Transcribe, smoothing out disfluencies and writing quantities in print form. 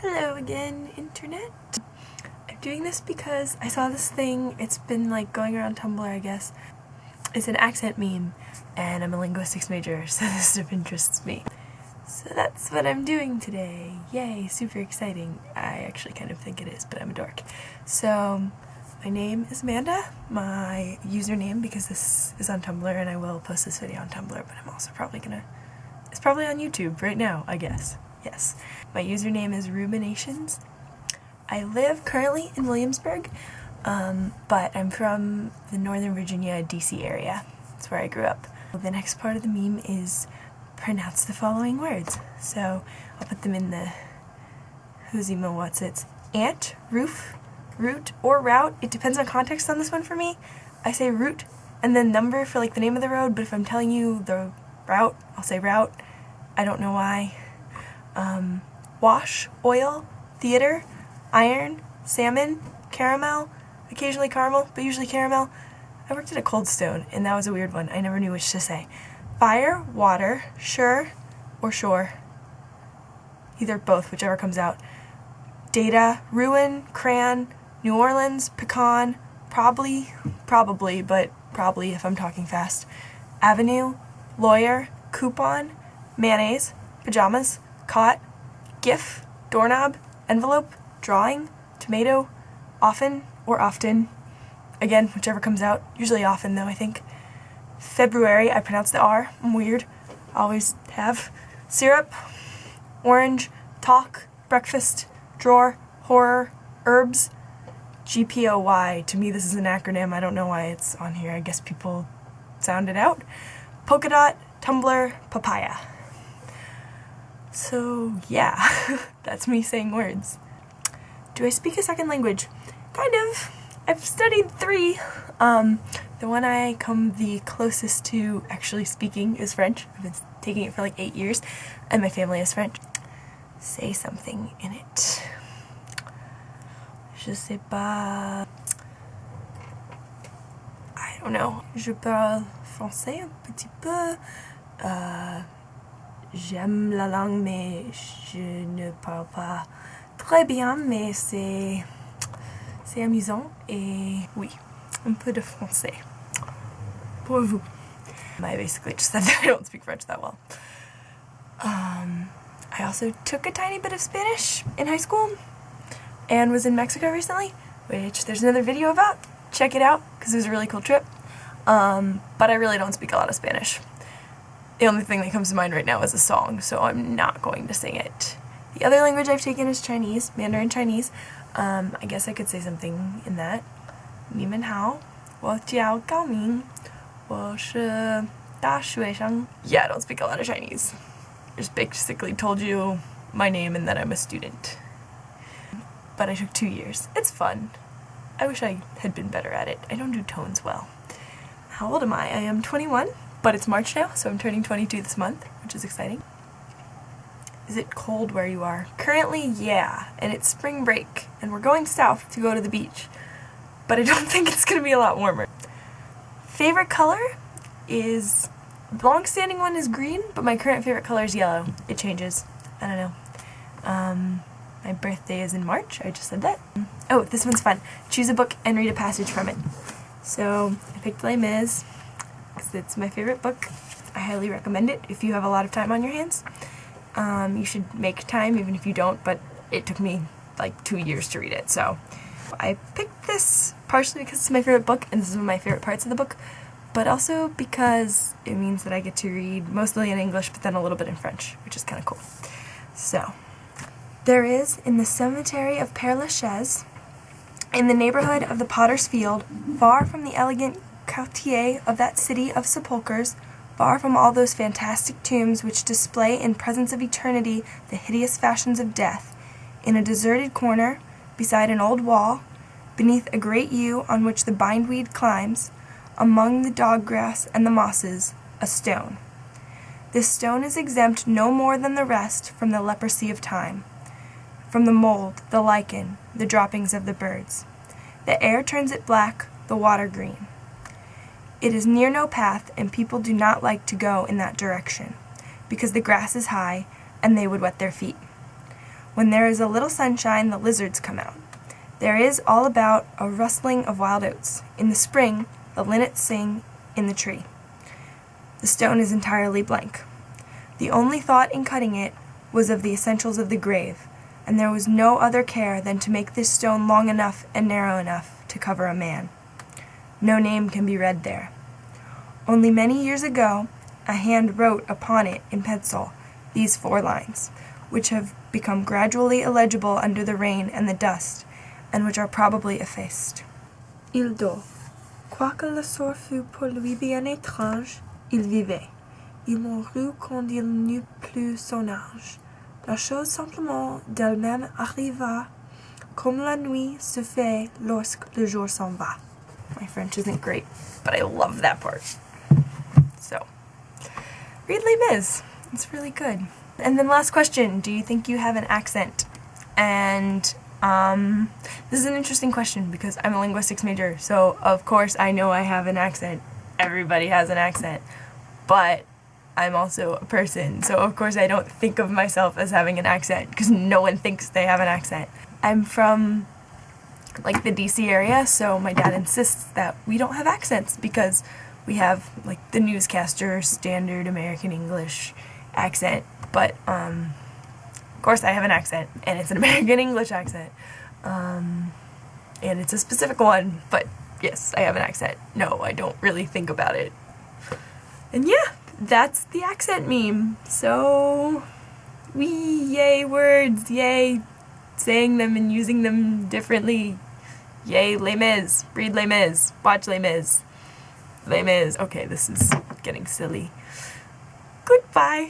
Hello again, internet. I'm doing this because I saw this thing. It's been like going around Tumblr, I guess. It's an accent meme, and I'm a linguistics major, so this stuff interests me. So that's what I'm doing today. Yay, super exciting. I actually kind of think it is, but I'm a dork. So, my name is Amanda. My username, because this is on Tumblr, and I will post this video on Tumblr, but I'm also probably it's probably on YouTube right now, I guess. Yes. My username is Ruminations. I live currently in Williamsburg, but I'm from the Northern Virginia, DC area. That's where I grew up. The next part of the meme is pronounce the following words. So I'll put them in the who's emo what's it's. Ant, roof, route, or route. It depends on context on this one for me. I say route and then number for like the name of the road, but if I'm telling you the route, I'll say route. I don't know why. Wash, oil, theater, iron, salmon, caramel, occasionally caramel, but usually caramel. I worked at a Cold Stone, and that was a weird one. I never knew which to say. Fire, water, sure, or shore. Either both, whichever comes out. Data, ruin, crayon, New Orleans, pecan, probably, but probably if I'm talking fast. Avenue, lawyer, coupon, mayonnaise, pajamas, cot, gif, doorknob, envelope, drawing, tomato, often or often. Again, whichever comes out. Usually often though, I think. February, I pronounce the R. I'm weird. Always have. Syrup, orange, talk, breakfast, drawer, horror, herbs, GPOY. To me this is an acronym. I don't know why it's on here. I guess people sound it out. Polka dot, Tumblr, papaya. So yeah, that's me saying words. Do I speak a second language? Kind of. I've studied 3. The one I come the closest to actually speaking is French. I've been taking it for like 8 years, and my family is French. Say something in it. Je sais pas. I don't know. Je parle français un petit peu. J'aime la langue, mais je ne parle pas très bien, mais c'est amusant, et oui, un peu de français. Pour vous. I basically just said that I don't speak French that well. I also took a tiny bit of Spanish in high school, and was in Mexico recently, which there's another video about. Check it out, because it was a really cool trip. But I really don't speak a lot of Spanish. The only thing that comes to mind right now is a song, so I'm not going to sing it. The other language I've taken is Chinese, Mandarin Chinese. I guess I could say something in that. 你们好，我叫高明，我是大学生. Yeah, I don't speak a lot of Chinese. I just basically told you my name and that I'm a student. But I took 2 years. It's fun. I wish I had been better at it. I don't do tones well. How old am I? I am 21. But it's March now, so I'm turning 22 this month, which is exciting. Is it cold where you are? Currently, yeah, and it's spring break, and we're going south to go to the beach. But I don't think it's gonna be a lot warmer. Favorite color is, the long-standing one is green, but my current favorite color is yellow. It changes. I don't know. My birthday is in March, I just said that. Oh, this one's fun. Choose a book and read a passage from it. So, I picked Les Mis. It's my favorite book. I highly recommend it if you have a lot of time on your hands. You should make time even if you don't, but it took me like 2 years to read it, so I picked this partially because it's my favorite book and this is one of my favorite parts of the book, but also because it means that I get to read mostly in English but then a little bit in French, which is kind of cool. So, there is in the cemetery of Père Lachaise, in the neighborhood of the Potter's Field, far from the elegant quartier of that city of sepulchres, far from all those fantastic tombs which display in presence of eternity the hideous fashions of death, in a deserted corner, beside an old wall, beneath a great yew on which the bindweed climbs, among the dog-grass and the mosses, a stone. This stone is exempt no more than the rest from the leprosy of time, from the mold, the lichen, the droppings of the birds. The air turns it black, the water green. It is near no path, and people do not like to go in that direction, because the grass is high, and they would wet their feet. When there is a little sunshine, the lizards come out. There is all about a rustling of wild oats. In the spring, the linnets sing in the tree. The stone is entirely blank. The only thought in cutting it was of the essentials of the grave, and there was no other care than to make this stone long enough and narrow enough to cover a man. No name can be read there. Only many years ago, a hand wrote upon it in pencil these 4 lines, which have become gradually illegible under the rain and the dust, and which are probably effaced. Il dort. Quoique le sort fût pour lui bien étrange, il vivait. Il mourut quand il n'eut plus son âge. La chose simplement d'elle-même arriva, comme la nuit se fait lorsque le jour s'en va. My French isn't great, but I love that part. So, read Les Mis. It's really good. And then last question, do you think you have an accent? And this is an interesting question because I'm a linguistics major, so of course I know I have an accent. Everybody has an accent. But I'm also a person, so of course I don't think of myself as having an accent because no one thinks they have an accent. I'm from like the DC area, so my dad insists that we don't have accents because we have like the newscaster standard American English accent, but of course I have an accent, and it's an American English accent, and it's a specific one, but yes, I have an accent. No, I don't really think about it. And yeah, that's the accent meme. So, yay words, yay saying them and using them differently. Yay Les Mis, read Les Mis, watch Les Mis. Les Mis. Okay, this is getting silly. Goodbye.